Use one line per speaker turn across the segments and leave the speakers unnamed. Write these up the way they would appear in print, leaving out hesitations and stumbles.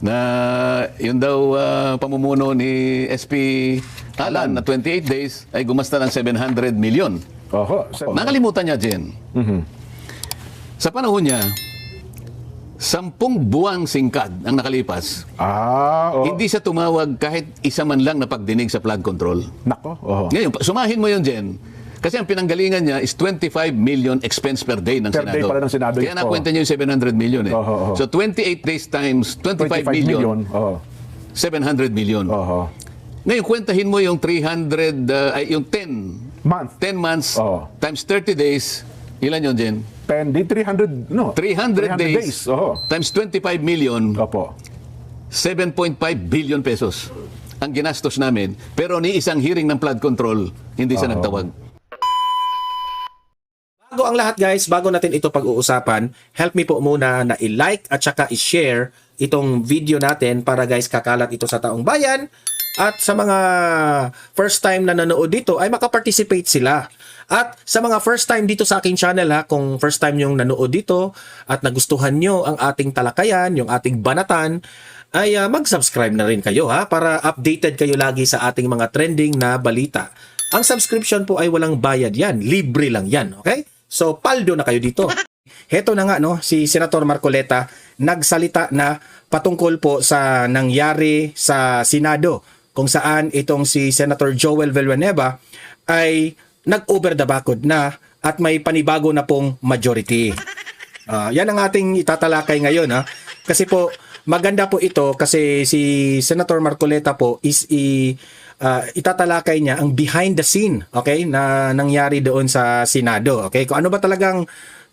na yun daw pamumuno ni SP Alan na 28 days ay gumasta ng 700 million.
Oho.
Nakalimutan niya, Jen. Sa panahon niya, 10 buwang singkad ang nakalipas. Hindi siya tumawag kahit isa man lang na pagdinig sa flood control.
Nako. Oho.
Ngayon, sumahin mo yun, Jen. Kasi ang pinanggalingan niya is 25 million expense per day ng
Per
Senado.
day pala ng Senado.
Kaya nakwenta niya yung 700 million eh.
Oho.
So 28 days times 25 million,
Oho.
700 million.
Oho.
Ngayon, kwentahin mo yung 300, yung 10 months
Oho.
times 30 days. Ilan yun, Jen?
10 di 300, no?
300 days
Oho.
times 25 million,
Opo.
7.5 billion pesos ang ginastos namin. Pero ni isang hearing ng flood control, hindi siya nagtawag.
Bago ang lahat guys, bago natin ito pag-uusapan, help me po muna na i-like at saka i-share itong video natin para guys kakalat ito sa taong bayan at sa mga first time na nanood dito ay makaparticipate sila. At sa mga first time dito sa aking channel ha, kung first time yung nanood dito at nagustuhan nyo ang ating talakayan, yung ating banatan, ay mag-subscribe na rin kayo ha para updated kayo lagi sa ating mga trending na balita. Ang subscription po ay walang bayad yan, libre lang yan, okay? So, paldo na kayo dito. Heto na nga, no, si Senator Marcoleta nagsalita na patungkol po sa nangyari sa Senado kung saan itong si Senator Joel Villanueva ay nag-over the backod na at may panibago na pong majority. Yan ang ating itatalakay ngayon. Ha? Kasi po, maganda po ito kasi si Senator Marcoleta po is itatalakay niya ang behind the scene, okay, na nangyari doon sa Senado, okay? Kung ano ba talagang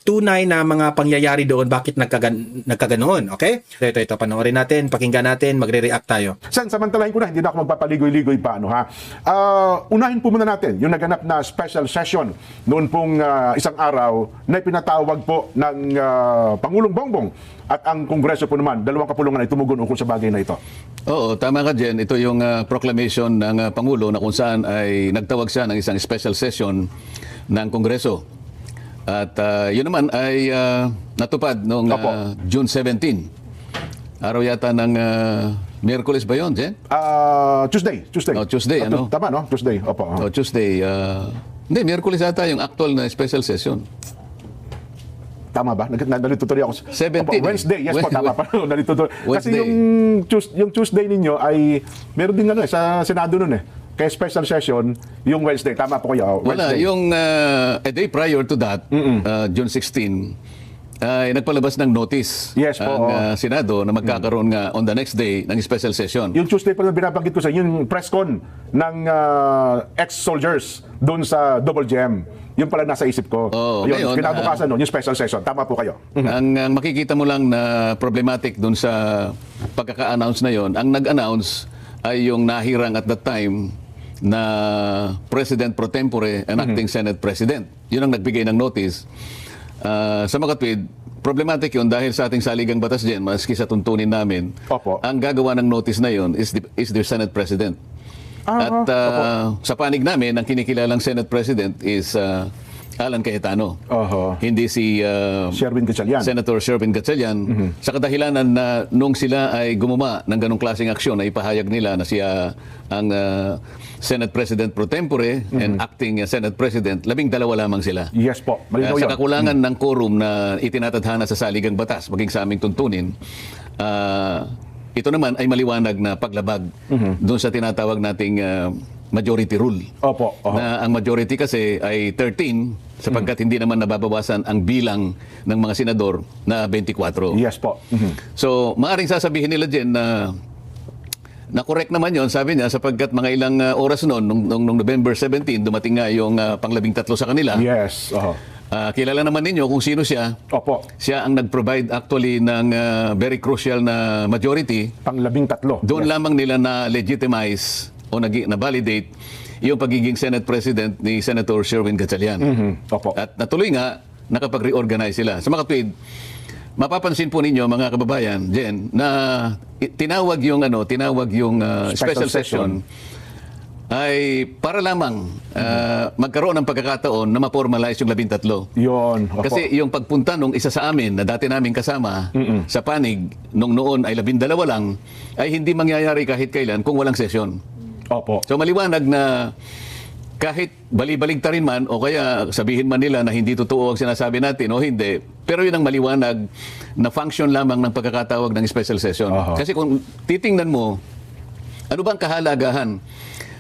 tunay na mga pangyayari doon, bakit nagkaganoon, okay? Ito, panoorin natin, pakinggan natin, magre-react tayo.
Samantalahin ko na, hindi na ako magpapaligoy-ligoy pa, ano ha? Unahin po muna natin yung naganap na special session noon pong isang araw na pinatawag po ng Pangulong Bongbong at ang Kongreso po naman, dalawang kapulungan ay tumugon ukol sa bagay na ito.
Oo, tama ka, Jen. Ito yung proclamation ng Pangulo na kung saan ay nagtawag siya ng isang special session ng Kongreso. At yun naman ay natupad noong June 17. Araw yata ng Miyerkules ba yun, Jen?
Tuesday.
Oh, Tuesday, ano?
Tama, no? Tuesday, opo.
Oh, Tuesday. Hindi, Miyerkules yata yung actual na special session.
Tama ba? Nalito tuloy ako.
17.
Opo, Wednesday, yes po, tama pa. Nalito tuloy. Kasi
Wednesday.
yung Tuesday ninyo ay meron din ano sa Senado noon eh. Kaya special session, yung Wednesday. Tama po kayo.
Wala,
Wednesday.
yung a day prior to that, June 16, ay nagpalabas ng notice
Yes po,
ang Senado na magkakaroon nga on the next day ng special session.
Yung Tuesday pa na binabanggit ko sa inyo, yung press con ng ex-soldiers doon sa Double Gem. Yung pala nasa isip ko.
Ngayon,
kinabukasan nun, yung special session. Tama po kayo.
Ang makikita mo lang na problematic doon sa pagkaka-announce na yon, ang nag-announce ay yung nahirang at that time na President pro tempore and acting Senate President. Yun ang nagbigay ng notice. Sa makatwid, problematic yun dahil sa ating saligang batas din, maski sa tuntunin namin,
Opo.
ang gagawa ng notice na yun is the Senate President. At sa panig namin, ang kinikilalang Senate President is Alan Cayetano. Hindi si
Sherwin Gatchalian.
Senator Sherwin Gatchalian. Sa kadahilanan na nung sila ay gumawa ng ganong klaseng aksyon, ay ipahayag nila na siya ang Senate President pro tempore and acting Senate President, 12 lamang sila.
Yes po. Malinaw
Sa
yun.
kakulangan ng quorum na itinatadhana sa saligang batas, maging sa aming tuntunin, ito naman ay maliwanag na paglabag doon sa tinatawag nating majority rule.
Opo.
Na ang majority kasi ay 13 sapagkat hindi naman nababawasan ang bilang ng mga senador na 24.
Yes po.
So, maaring sasabihin nila dyan na correct naman yon, sabi niya, sapagkat mga ilang oras noon, nung November 17, dumating nga yung pang-13 sa kanila.
Yes.
Kilala naman ninyo kung sino siya.
Opo.
Siya ang nag-provide actually ng very crucial na majority.
Pang-13.
Doon lamang nila na-legitimize o na-validate yung pagiging Senate President ni Senator Sherwin Gatchalian.
Opo.
At natuloy nga, nakapag-reorganize sila. Sa makatwid, mapapansin po ninyo mga kababayan, Jen, na tinawag yung special session ay para lamang magkaroon ng pagkakataon na ma-formalize yung 13.
Yun. Opo.
Kasi yung pagpunta nung isa sa amin na dati namin kasama sa panig nung noon ay 12 lang, ay hindi mangyayari kahit kailan kung walang sesyon.
Opo.
So maliwanag na kahit bali-balig rin man o kaya sabihin man nila na hindi totoo ang sinasabi natin o hindi, pero yun ang maliwanag na function lamang ng pagkakatawag ng special session. Kasi kung titingnan mo, ano bang kahalagahan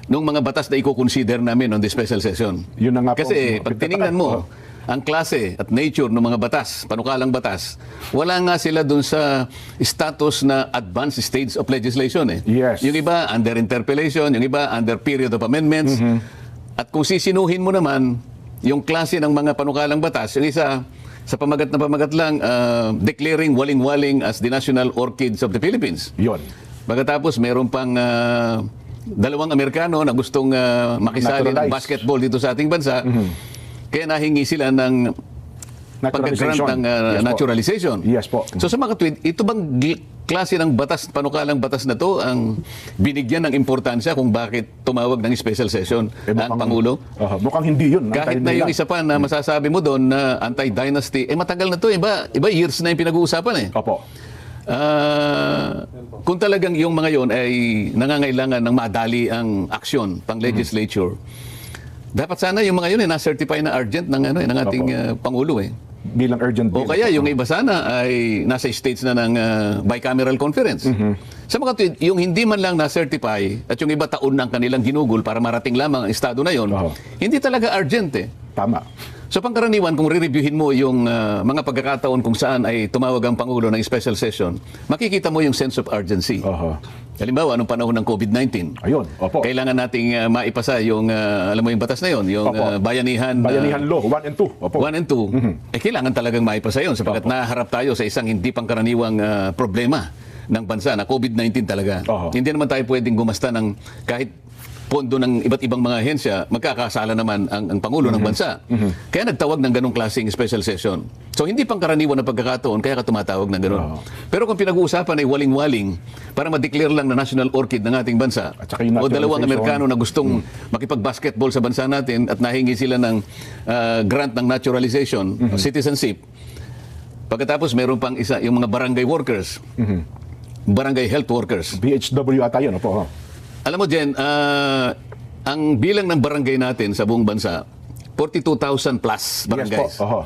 ng mga batas na i-consider namin on the special session?
Yun na nga po.
Kasi pag tiningnan mo, ang klase at nature ng mga batas, panukalang batas, wala nga sila dun sa status na advanced stage of legislation.
Yes.
Yung iba under interpellation, yung iba under period of amendments. At kung sisinuhin mo naman yung klase ng mga panukalang batas, yung isa sa pamagat na pamagat lang, declaring waling-waling as the national orchids of the Philippines.
Yun.
Pagkatapos meron pang dalawang Amerikano na gustong makisali ng
Naturalize.
basketball dito sa ating bansa. Kaya nahingi sila ng pagka-grant ng
Yes po.
naturalization.
Yes po.
So sa mga tweet, ito bang klase ng batas, panukalang batas na to ang binigyan ng importansya kung bakit tumawag ng special session ang Pangulo?
Mukhang hindi yun.
Kahit na yung isa pa na masasabi mo doon na anti-dynasty, matagal na to, iba years na yung pinag-uusapan
Opo.
Kung talagang yung mga yon ay nangangailangan ng madali ang aksyon pang legislature, dapat sana yung mga yun ay na-certify na urgent ng ng ating Pangulo
Bilang urgent
O
bill.
kaya yung iba sana ay nasa stage na ng bicameral conference. Sa mga yung hindi man lang na-certify at yung iba taon ng kanilang ginugol para marating lamang ang estado na yon, hindi talaga urgent
Tama.
So pangkaraniwan, kung re-reviewin mo yung mga pagkakataon kung saan ay tumawag ang Pangulo ng special session, makikita mo yung sense of urgency. Halimbawa, anong panahon ng COVID-19?
Ayun, opo.
Kailangan nating maipasa yung, alam mo yung batas na yun, yung bayanihan
Law, 1 and 2. Opo.
1 and 2, kailangan talagang maipasa yun sapagkat naharap tayo sa isang hindi pangkaraniwang problema ng bansa na COVID-19 talaga. Hindi naman tayo pwedeng gumasta ng kahit pondo ng iba't ibang mga ahensya, magkakasala naman ang Pangulo ng bansa. Kaya nagtawag ng ganong klaseng special session. So hindi pangkaraniwan na pagkakataon, kaya ka tumatawag ng ganon. Pero kung pinag-uusapan ay waling-waling para ma-declare lang na national orchid ng ating bansa, o dalawang Amerikano na gustong makipag-basketball sa bansa natin at nahingi sila ng grant ng naturalization, citizenship, pagkatapos meron pang isa, yung mga barangay workers, barangay health workers.
BHW ata yun, opo.
Alam mo, Jen, ang bilang ng barangay natin sa buong bansa, 42,000 plus barangays.
Yes po.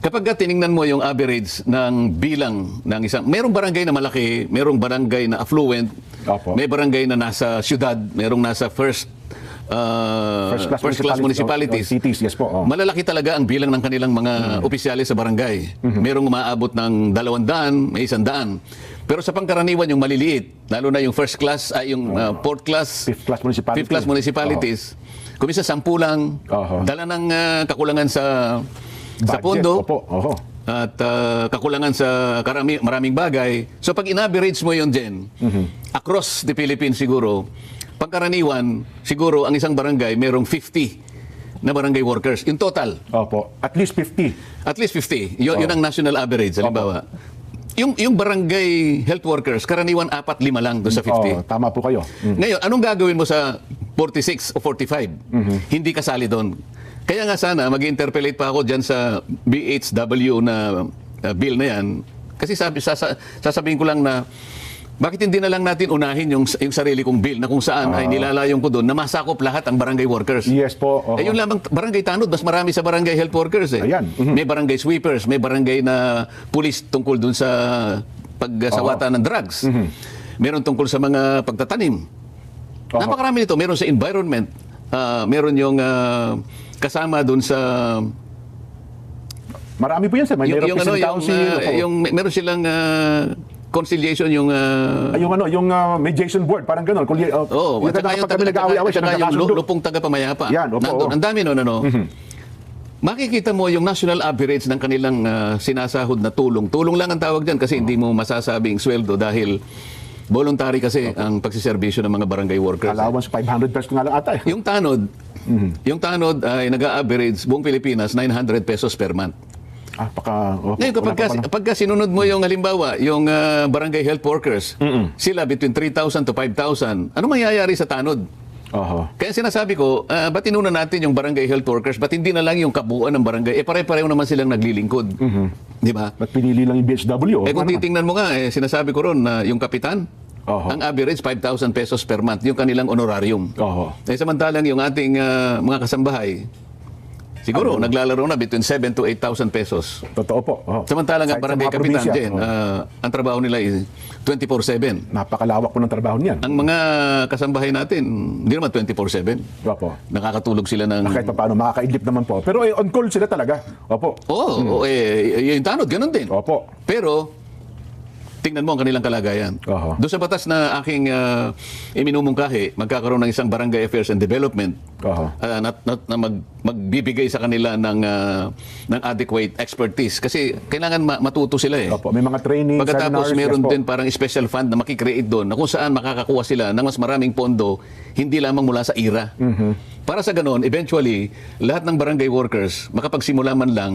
Kapag tiningnan mo yung average ng bilang ng isang, merong barangay na malaki, merong barangay na affluent, may barangay na nasa syudad, merong nasa first class municipalities.
Cities, yes po.
Malalaki talaga ang bilang ng kanilang mga opisyalis sa barangay. Merong umaabot ng 200, may 100. Pero sa pangkaraniwan yung maliliit, lalo na yung first class, ay yung fourth class,
fifth class municipalities.
Kung isa 10 lang, dala ng kakulangan sa pondo, at kakulangan sa maraming bagay. So pag in-average mo yun, Jen, across the Philippines siguro, pangkaraniwan, siguro ang isang barangay merong 50 na barangay workers in total.
Opo. At least 50.
At least 50. Yun ang national average, halimbawa. Yung barangay health workers, karaniwan 4-5 lang doon sa 50.
Tama po kayo.
Ngayon, anong gagawin mo sa 46 o 45? Hindi kasali doon. Kaya nga sana, mag-interpellate pa ako dyan sa BHW na bill na yan. Kasi sasabihin ko lang na, bakit hindi na lang natin unahin yung sarili kong bill na kung saan ay nilalayong ko doon na masakop lahat ang barangay workers.
Yes po.
Yung lamang barangay tanod, mas marami sa barangay health workers.
Ayan.
May barangay sweepers, may barangay na pulis tungkol doon sa pagsawata ng drugs. Meron tungkol sa mga pagtatanim. Napakarami nito. Meron sa environment. Meron yung kasama doon sa...
Marami po yan, sir. May
meron silang... conciliation yung
yung mediation board parang gano'n.
At saka yung lupong tagapamayapa. Nandun, ang dami makikita mo yung national average ng kanilang sinasahod na tulong. Tulong lang ang tawag dyan kasi hindi mo masasabing sweldo dahil voluntary kasi ang pagsiservisyo ng mga barangay workers.
Allowance 500 pesos nga lang ata.
Yung tanod ay nag-a-average buong Pilipinas 900 pesos per month. Ngayon, kapag sinunod mo yung halimbawa, yung barangay health workers, sila between 3,000 to 5,000, ano mangyayari sa tanod?
Oho.
Kaya sinasabi ko, ba't inuna natin yung barangay health workers? Ba't hindi na lang yung kabuuan ng barangay? Pare-pareho naman silang naglilingkod. Di ba?
Ba't pinili lang yung BHW?
Kung
Ano naman?
titingnan mo nga, sinasabi ko ron na yung kapitan,
Oho.
ang average 5,000 pesos per month, yung kanilang honorarium.
Oho.
Samantalang yung ating mga kasambahay, siguro naglalaro na between 7 to 8,000 pesos.
Totoo po. Oho.
Samantalang ang
Kahit sa
barangay
mga
kapitan,
probinsya,
Jen,
oho.
ang trabaho nila is 24/7.
Napakalawak po ng trabaho niyan.
Ang mga kasambahay natin, hindi naman 24/7.
Opo.
Nakakatulog sila ng...
Kahit pa paano, makakaidlip naman po. Pero on call sila talaga. Opo.
Oo, yung tanod, ganun din.
Opo.
Pero, tingnan mo ang kanilang kalagayan.
Oho.
Doon sa batas na aking iminumungkahi, magkakaroon ng isang barangay affairs and development
Oho.
na magbibigay sa kanila ng adequate expertise. Kasi kailangan matuto sila eh.
Opo. May mga training,
Pagkatapos
seminars.
meron
yes po.
din parang special fund na makikreate doon na kung saan makakakuha sila ng mas maraming pondo, hindi lamang mula sa IRA. Para sa ganon, eventually, lahat ng barangay workers makapagsimula man lang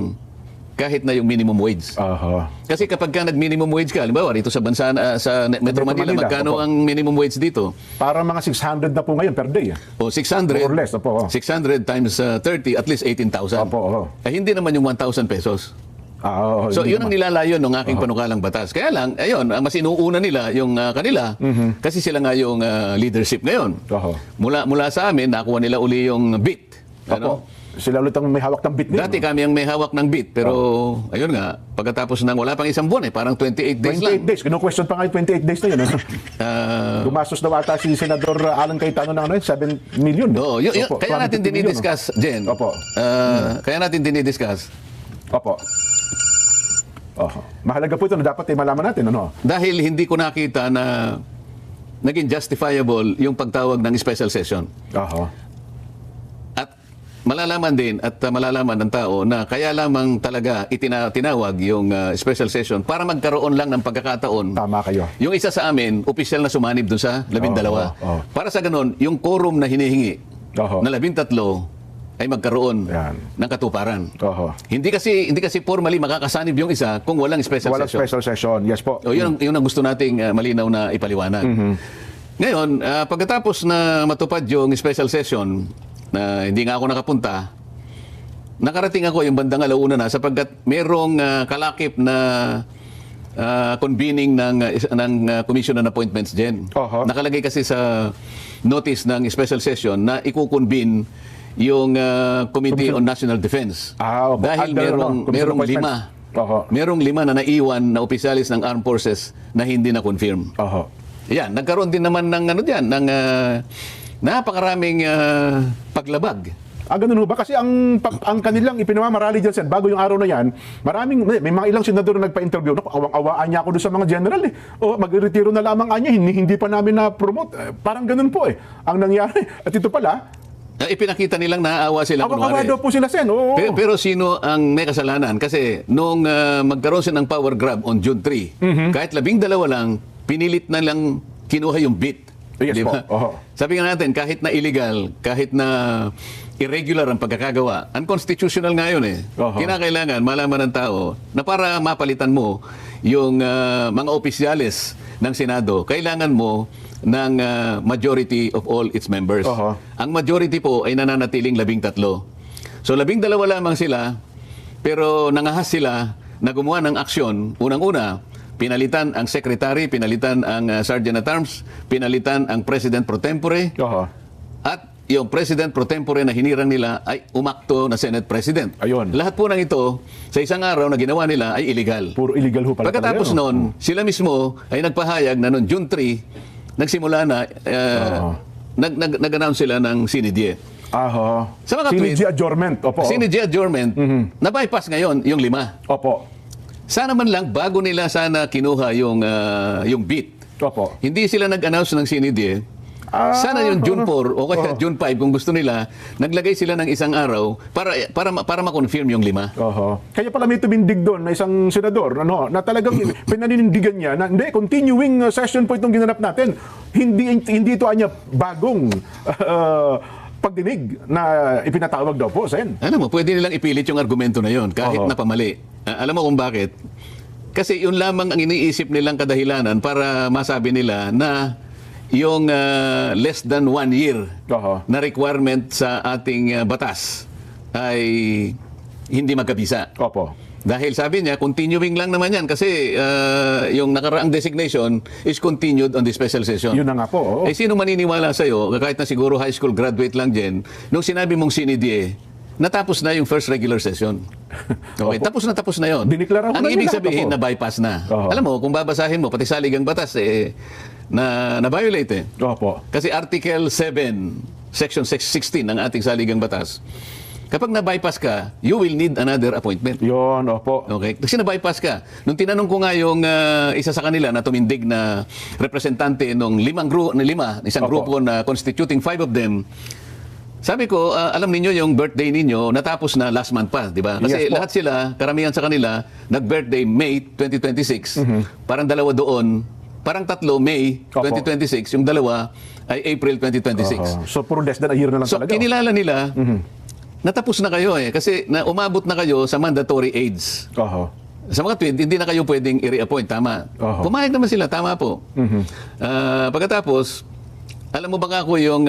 kahit na yung minimum wage.
Oho.
Kasi kapag ka nag-minimum wage ka, halimbawa dito sa bansa, sa Metro Manila,
Manila,
magkano
opo.
ang minimum wage dito?
Para mga 600 na po ngayon per day.
O 600,
More or less, opo.
600 times 30, at least 18,000.
Opo, oho.
Hindi naman yung 1,000 pesos. So,
hindi
yun ang
naman.
nilalayon ng aking panukalang batas. Kaya lang, ayun, ang mas inuuna nila yung kanila, kasi sila nga yung leadership ngayon.
Oho.
Mula sa amin, nakuha nila uli yung beat. Ano?
Opo. Sila ulit ang may hawak ng bit nila.
Dati kami ang may hawak ng beat, pero ayun nga, pagkatapos ng wala pang isang buwan, parang 28 days
28
lang.
days. Kino-question pa nga yung 28 days na yun.
Ah,
Gumastos daw ata si Senador Alan Cayetano ng 7 million.
Oo,
Opo,
kaya natin
250 million,
dinidiscuss, Jen.
Opo.
Kaya natin dinidiscuss.
Opo. Oho. Mahalaga po ito na dapat malaman natin. Ano?
Dahil hindi ko nakita na naging justifiable yung pagtawag ng special session.
Oho.
At malalaman din at malalaman ng tao na kaya lamang talaga tinawag yung special session para magkaroon lang ng pagkakataon.
Tama kayo.
Yung isa sa amin, opisyal na sumanib doon sa 12.
Oo.
Para sa ganun, yung quorum na hinihingi
Oho.
na 13 ay magkaroon
Yan.
ng katuparan.
Oho.
Hindi kasi formally makakasanib yung isa kung walang special
Walang
session.
special session. Yes po.
O, yun ang gusto nating malinaw na ipaliwanag. Ngayon, pagkatapos na matupad yung special session, na hindi nga ako nakapunta, nakarating ako yung bandang alauna na sapagkat merong kalakip na convening ng Commission on Appointments, Jen.
Oho.
Nakalagay kasi sa notice ng special session na ikukonvene yung Committee on National Defense.
Opo.
Dahil
Under,
merong
Commission
lima.
Appointments. Oho.
Merong 5 na naiwan na opisyalis ng Armed Forces na hindi na-confirm.
Oho.
Yan, nagkaroon din naman ng ng napakaraming paglabag.
Ganun ho ba? Kasi ang kanilang ipinamamarali dyan, Sen, bago yung araw na yan, may mga ilang senador na nagpa-interview. Naku, awang-awaan niya ako doon sa mga general eh. O, mag-retiro na lamang anya, hindi pa namin na-promote. Parang ganun po eh, ang nangyari. At ito pala,
Ipinakita nilang naaawa sila.
awang-awa daw po sila, Sen. Oo.
Pero sino ang may kasalanan? Kasi nung magkaroon sila ng power grab on June 3, kahit 12 lang, pinilit na lang kinuha yung bit.
Yes
Di
po.
ba?
Oho.
Sabi nga natin, kahit na illegal, kahit na irregular ang pagkakagawa, unconstitutional nga yun eh.
Oho.
Kinakailangan malaman ng tao na para mapalitan mo yung mga opisyales ng Senado, kailangan mo ng majority of all its members.
Oho.
Ang majority po ay nananatiling 13. So 12 lamang sila, pero nangahas sila na gumawa ng aksyon. Unang-una, pinalitan ang secretary, pinalitan ang sergeant at arms, pinalitan ang president pro tempore,
Oho.
at yung president pro tempore na hinirang nila ay umakto na Senate President.
Ayun.
Lahat po ng ito, sa isang araw na ginawa nila ay illegal.
Puro illegal ho pala.
Pagkatapos
talaga, no?
noon, sila mismo ay nagpahayag na noong June 3, nagsimula na, nag-announce sila ng sinidye.
Aho.
Sa mga
Sinidye
tweet-
adjournment. Opo.
Sinidye adjournment, na-bypass ngayon yung 5.
Opo.
Sana man lang, bago nila sana kinuha yung beat,
Opo.
hindi sila nag-announce ng sinidye. Sana yung June 4 o kaya June 5 kung gusto nila, naglagay sila ng isang araw para ma-confirm yung 5.
Oho. Kaya pala may tumindig doon na isang senador na talagang pinaninindigan niya na hindi, continuing session po itong ginanap natin. Hindi ito anya bagong pagdinig na ipinatawag daw po, Sen.
Alam mo, pwede nilang ipilit yung argumento na yon kahit
Oho.
na pamali. Alam mo kung bakit? Kasi yun lamang ang iniisip nilang kadahilanan para masabi nila na yung less than 1 year
Oho.
na requirement sa ating batas ay hindi magkabisa.
Opo.
Dahil sabi niya, continuing lang naman yan kasi yung nakaraang designation is continued on the special session.
Yun na nga po. Oo.
Eh, sino maniniwala sa'yo, kahit na siguro high school graduate lang dyan, nung sinabi mong sinidie, natapos na yung first regular session. Okay, tapos na yun.
Diniklara mo
Ang
na
ibig
yun lahat,
sabihin,
opo.
na-bypass na.
Oho.
Alam mo, kung babasahin mo, pati saligang batas, na-violate eh.
Opo.
Kasi Article 7, Section 16 ng ating saligang batas, kapag na-bypass ka, you will need another appointment.
Yun, opo.
Okay? Kasi na-bypass ka. Nung tinanong ko nga yung isa sa kanila na tumindig na representante nung isang
Opo.
grupo na constituting 5 of them, sabi ko, alam ninyo yung birthday ninyo, natapos na last month pa, di ba? Kasi
Yes po.
lahat sila, karamihan sa kanila, nag-birthday May 2026. Parang dalawa doon, parang tatlo May
Opo.
2026, yung dalawa ay April 2026.
Oho. So, puro less than a year na lang
So,
talaga.
kinilala nila, natapos na kayo kasi umabot na kayo sa mandatory age.
Oho.
Sa mga tweet, hindi na kayo pwedeng i-reappoint. Tama.
Oho.
Pumayag naman sila. Tama po. Pagkatapos, alam mo ba nga ako yung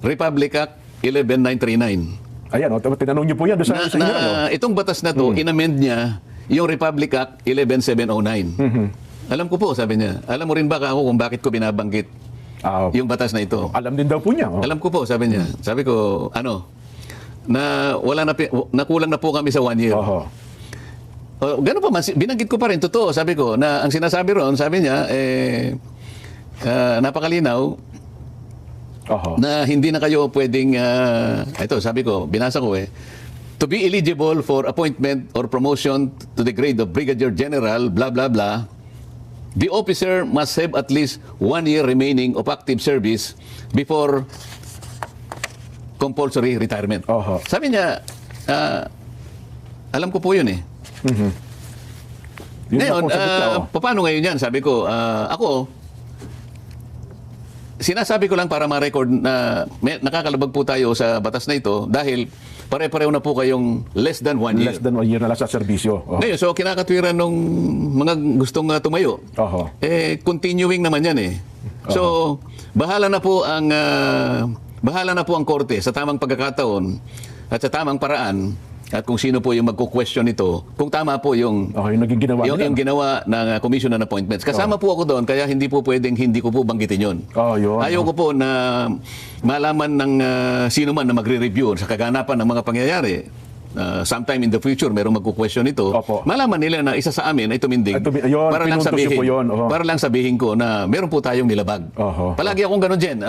Republic Act 11939?
Ayan, tinanong niyo po yan doon sa inyo. ano?
Itong batas na to, inamend niya yung Republic Act 11709. Alam ko po, sabi niya. Alam mo rin ba ako kung bakit ko binabanggit yung batas na ito?
Alam din daw po niya. Oh.
Alam ko po, sabi niya. Sabi ko, na nakulang na po kami sa 1 year.
Oho.
Gano'n pa man, binanggit ko pa rin, totoo. Sabi ko, na ang sinasabi ron, sabi niya, napakalinaw,
Oho.
na hindi na kayo pwedeng, ito, sabi ko, binasa ko to be eligible for appointment or promotion to the grade of Brigadier General, blah, blah, blah, the officer must have at least 1 year remaining of active service before compulsory retirement.
Oho.
Sabi niya, alam ko po yun eh.
Yun na
Ngayon,
po, sagot niya, oh.
paano ngayon yan? Sabi ko, ako, sinasabi ko lang para ma-record na nakakalabag po tayo sa batas na ito dahil pare-pareho na po kayong less than 1 year.
Less than 1 year na lang sa serbisyo. Oh.
Ngayon, so kinakatwiran nung mga gustong tumayo.
Oho.
Continuing naman yan eh. So, bahala na po ang korte sa tamang pagkakataon at sa tamang paraan at kung sino po yung magko-question nito, kung tama po yung
Okay, yung naging ginawa nila.
yung ginawa ng Commission on Appointments. Kasama po ako doon, kaya hindi po pwedeng hindi ko po banggitin yun.
Oh, yun.
Ayaw ko po na malaman ng sino man na magre-review sa kaganapan ng mga pangyayari. Sometime in the future, merong magko-question ito.
Opo.
Malaman nila na isa sa amin ay tumindig
Ayun,
para lang
pinuntos niyo
sabihin,
po yun. Oho.
para lang sabihin ko na meron po tayong nilabag.
Oho.
Palagi akong ganun, Jen.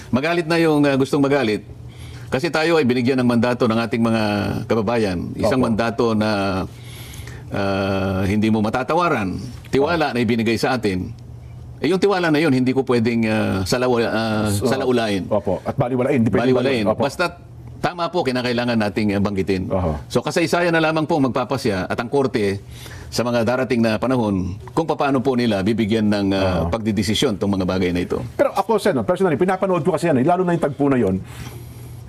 Magalit na yung gustong magalit. Kasi tayo ay binigyan ng mandato ng ating mga kababayan. Isang
Opo.
mandato na hindi mo matatawaran. Tiwala na ibinigay sa atin. Yung tiwala na yun, hindi ko pwedeng salaulain.
Opo. At baliwalain. Di pwedeng
Baliwalain.
Opo.
Basta tama po, kinakailangan nating banggitin.
Oho.
So kasaysayan na lamang po magpapasya at ang korte sa mga darating na panahon kung paano po nila bibigyan ng pagdidesisyon itong mga bagay na ito.
Pero ako, Sen, personally, pinapanood ko kasi yan, lalo na yung tagpo na yon.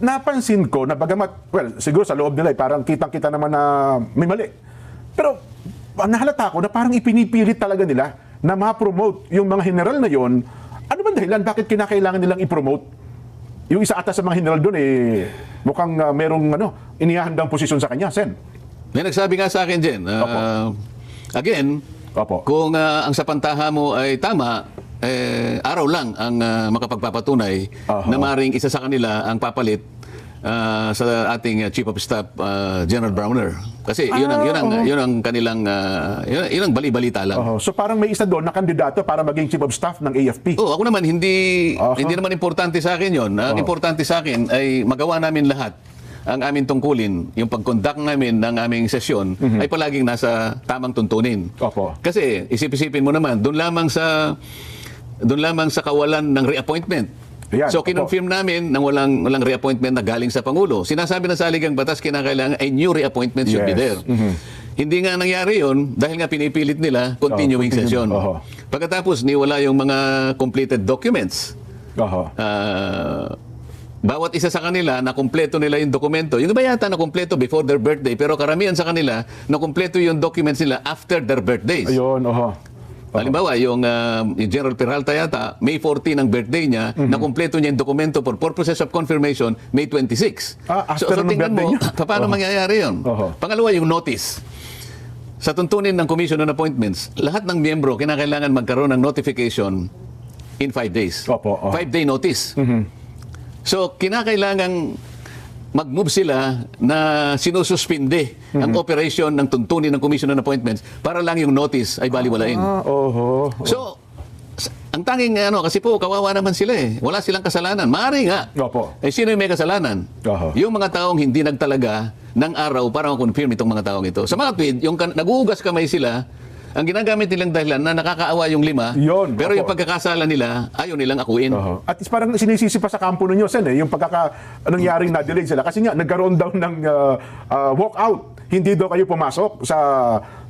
Napansin ko na bagamat, well, siguro sa loob nila, parang kitang-kita naman na may mali. Pero nahalata ko na parang ipinipilit talaga nila na ma-promote yung mga general na yon. Ano bang dahilan? Bakit kinakailangan nilang i-promote? Yung isa ata sa mga general doon, mukhang merong inihahandang posisyon sa kanya, Sen.
May nagsabi nga sa akin, Jen, again,
Opo.
kung ang sapantaha mo ay tama, araw lang ang makapagpapatunay na maring isa sa kanila ang papalit sa ating Chief of Staff, General Browner. Kasi yun ang kanilang, yun ang bali-balita lang.
Oho. So parang may isa doon na kandidato para maging Chief of Staff ng AFP.
Oh, ako naman hindi
Aha.
naman importante sa akin 'yon. Ang importante sa akin ay magawa namin lahat ang aming tungkulin, yung pag-conduct namin ng aming sesyon ay palaging nasa tamang tuntunin.
Opo.
Kasi isip-isipin mo naman, doon lamang sa kawalan ng reappointment.
Ayan,
So
opo.
kinonfirm namin nang walang reappointment na galing sa Pangulo. Sinasabi na sa saligang batas kinakailangan a new reappointment should be there.
Yes.
Hindi nga nangyari yun dahil nga pinipilit nila continuing session.
Oho.
Pagkatapos niwala yung mga completed documents.
Oho.
Bawat isa sa kanila na kumpleto nila yung dokumento. Yung iba yata na kumpleto before their birthday, pero karamihan sa kanila na kumpleto yung documents nila after their birthdays.
Ayun, oho.
Halimbawa, yung General Peralta yata, May 14 ang birthday niya, na kumpleto niya yung dokumento for purposes of confirmation, May 26.
After ng
tingnan
birthday
mo,
niya?
paano mangyayari yun? Pangalawa, yung notice. Sa tuntunin ng Commission on Appointments, lahat ng miyembro kinakailangan magkaroon ng notification in 5 days. 5-day notice. So, kinakailangang mag-move sila na sinususpinde ang operation ng tuntunin ng Commission on Appointments para lang yung notice ay baliwalain. So, ang tanging kasi po, kawawa naman sila eh. Wala silang kasalanan. Maaari nga. Eh, sino yung may kasalanan? Yung mga taong hindi nagtalaga ng araw para ma-confirm itong mga taong ito. Sa mga tweet, yung naguugas kamay sila, ang ginagamit nilang dahilan na nakakaawa yung 5,
Yun,
pero yung pagkakasala nila, ayaw nilang akuin.
At is parang sinisisi pa sa kampo ninyo, Sen, yung nangyaring na-delay sila. Kasi nga, nagkaroon daw ng walkout. Hindi daw kayo pumasok sa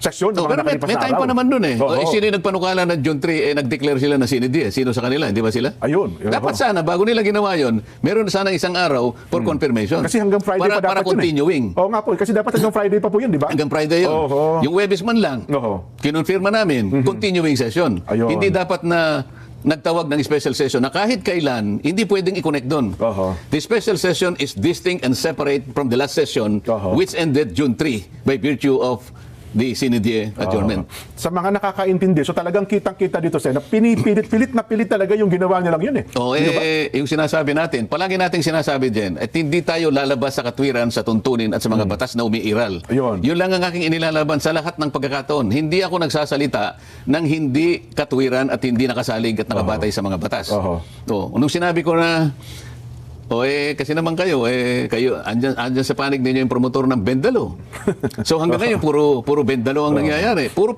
sesyon ng mga
Pero
nakalipas
may
na
time
araw.
pa naman dun eh. Sino yung nagpanukala na June 3, nag-declare sila na sinidi eh. Sino sa kanila? Hindi ba sila?
Ayun.
Dapat sana, bago nila ginawa yun, meron sana isang araw for confirmation.
Kasi hanggang Friday pa dapat
para continuing.
Oo nga po, kasi dapat hanggang Friday pa po yun, di ba?
Hanggang Friday yun. Yung Webes man lang, kinonfirma namin, continuing session.
Ayun.
Hindi dapat na nagtawag ng special session na kahit kailan, hindi pwedeng i-connect doon. The special session is distinct and separate from the last session, which ended June 3 by virtue of the Sinidie adjournment.
Sa mga nakakaintindi, so talagang kitang-kita dito, Sen, na pilit na pilit talaga yung ginawa niya lang yun eh.
Yung sinasabi natin, palagi nating sinasabi din, at hindi tayo lalabas sa katwiran, sa tuntunin at sa mga batas na umiiral. Yun lang ang aking inilalaban sa lahat ng pagkakataon. Hindi ako nagsasalita ng hindi katwiran at hindi nakasalig at nakabatay sa mga batas. Nung sinabi ko na kasi naman kayo andyan sa panig ninyo yung promotor ng Bendalo. So hanggang ngayon puro Bendalo ang nangyayari. Puro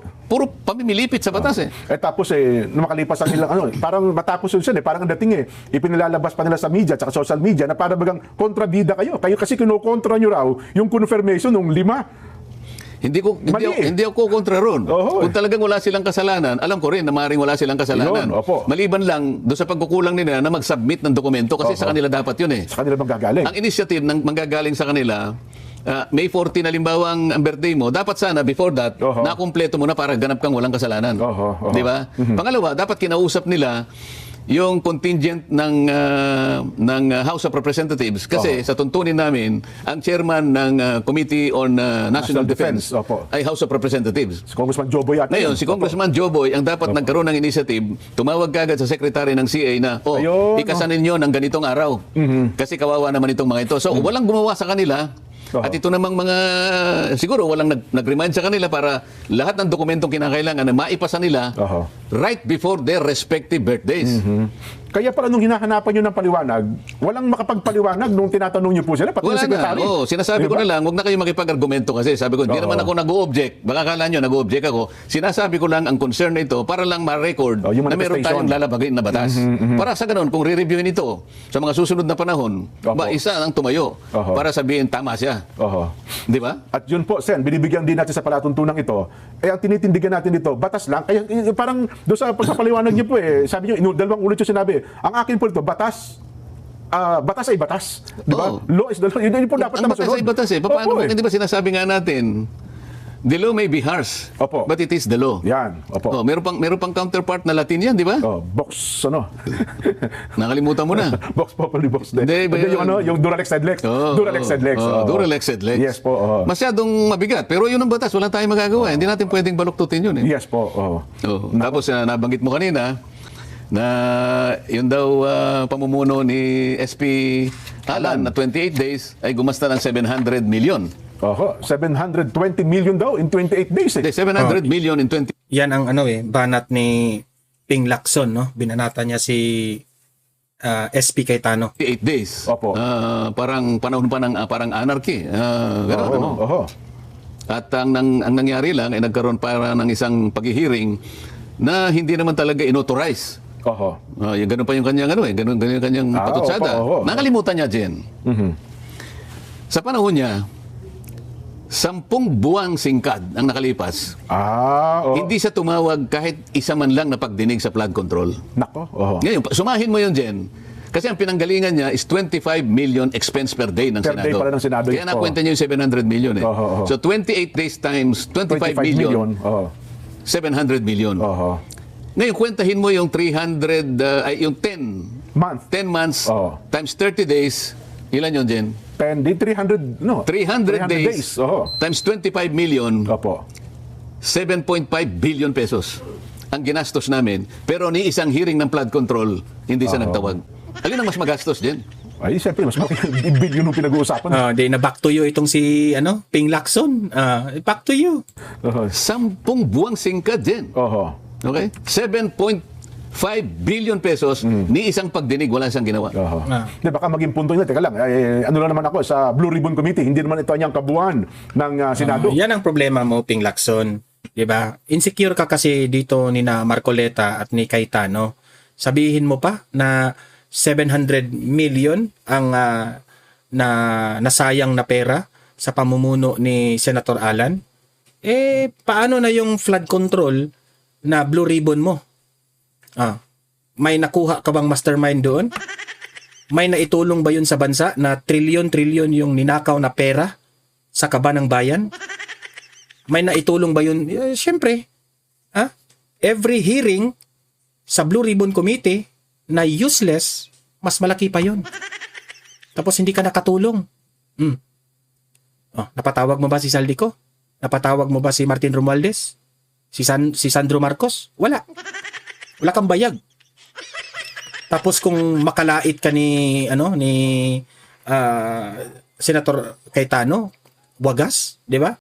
pamimilipit sa batas eh.
Tapos nung makalipas ang ilang parang matapos yun parang ang dating ipinilalabas pa nila sa media at social media na parang bagang kontrabida kayo. Kayo kasi kinukontra nyo raw yung confirmation ng 5.
Hindi ako kontra ron. Kung talagang wala silang kasalanan, alam ko rin na maaaring wala silang kasalanan. Maliban lang doon sa pagkukulang nila na mag-submit ng dokumento kasi sa kanila dapat yun eh.
Sa kanila manggagaling.
Ang initiative ng manggagaling sa kanila, May 14 halimbawa ang birthday mo, dapat sana before that, nakumpleto mo na para ganap kang walang kasalanan. Di ba? Pangalawa, dapat kinausap nila yung contingent ng House of Representatives kasi sa tuntunin namin ang chairman ng Committee on National Defense ay House of Representatives.
Si Congressman Joboy at
ngayon si Congressman Joboy ang dapat nagkaroon ng initiative, tumawag kagad sa secretary ng CA na ikasanin nyo ng ganitong araw kasi kawawa naman itong mga ito. So walang gumawa sa kanila. At ito namang mga, siguro walang nag-remind sa kanila para lahat ng dokumentong kinakailangan na maipasa nila right before their respective birthdays.
Kaya pala nung hinahanapan nyo ng paliwanag, walang makapagpaliwanag nung tinatanong nyo po sila, pati yung sekretary.
Sinasabi ko na lang, huwag na kayo makipag-argumento kasi sabi ko, hindi naman ako nag-o-object. Baka akala nyo, nag-o-object ako. Sinasabi ko lang ang concern na ito para lang ma-record na meron tayong lalabagin na batas. Para sa ganun, kung re-reviewin ito sa mga susunod na panahon, isa ang tumayo para sabihin tama siya. Di ba?
At yun po, Sen, binibigyan din natin sa palatuntunan ito. Ang tinitindigan natin dito, batas lang. Kaya parang doon sa pagpapaliwanag niyo po sabi niyo, dalawang ulit yung sinabi. Ang akin po ito, batas. Batas ay batas. Di ba? Law is the law. Yun po dapat na masunod.
Batas ay batas eh. Paano di ba sinasabi nga natin, the law may be harsh, but it is the law.
Yan.
Meron pang counterpart na Latin yan, di ba?
Box,
Nakalimutan mo na.
Box Populi, Box Dead. Yung Duralex Sedlex. Duralex Sedlex.
Duralex Sedlex.
Yes po.
Masyadong mabigat. Pero yun ang batas. Wala tayong magagawa. Hindi natin pwedeng baluktutin yun eh.
Yes po.
Tapos nabanggit mo kanina, na yun daw pamumuno ni SP Alan na 28 days ay gumasta ng 700 million.
720 million daw in 28 days.
700 million in 20.
Yan ang banat ni Ping Lacson, no? Binanata niya si SP Cayetano.
8 days. Parang panahon pa ng parang anarchy. At ang nangyari lang ay nagkaroon para ng isang paghihiring na hindi naman talaga inauthorize. Ganun pa yung kanyang ganun yung kanyang patutsada. Nakalimutan niya, Jen. Sa panahon niya, 10 buwang singkad ang nakalipas. Hindi siya tumawag kahit isa man lang na pagdinig sa flood control.
Nako.
Ngayon, sumahin mo yun, Jen. Kasi ang pinanggalingan niya is 25 million expense per day ng Senado.
Per day pala ng Senado.
Kaya nakwenta niya yung 700 million eh. So 28 days times 25 million. 700 million. Ngayon, kwentahin mo yung 300, ay yung 10
Month.
10 months
Oo.
times 30 days. Ilan yun, Jen?
10 di 300, no?
300 days
Oo.
times 25 million,
Opo.
7.5 billion pesos ang ginastos namin. Pero ni isang hearing ng flood control, hindi siya nagtawag. Alin ang mas magastos, Jen?
Ay, siyempre, mas malaki billion yung pinag-uusapan.
Di na back to you itong si Ping Lacson. Back to you.
Oo.
10 buwang singkad, Jen.
Oho.
Okay? 7.5 billion pesos, ni isang pagdinig, wala siyang ginawa.
Oho. Di, baka maging punto nila, teka lang, ano lang naman ako sa Blue Ribbon Committee, hindi naman ito ang kabuuan ng Senado.
Yan ang problema mo, Ping Lacson. 'Di ba? Insecure ka kasi dito ni na Marcoleta at ni Cayetano. Sabihin mo pa na 700 million ang nasayang na pera sa pamumuno ni Senator Alan. Paano na yung flood control na Blue Ribbon mo? May nakuha ka bang mastermind doon? May naitulong ba yun sa bansa na trilyon-trilyon yung ninakaw na pera sa kaba ng bayan? May naitulong ba yun? Siyempre. Every hearing sa Blue Ribbon Committee na useless, mas malaki pa yun. Tapos hindi ka nakatulong. Napatawag mo ba si Saldico? Napatawag mo ba si Martin Romualdez? Si Sandro Marcos? Wala. Wala kang bayag. Tapos kung makalait ka ni Senator Cayetano, wagas, 'di ba?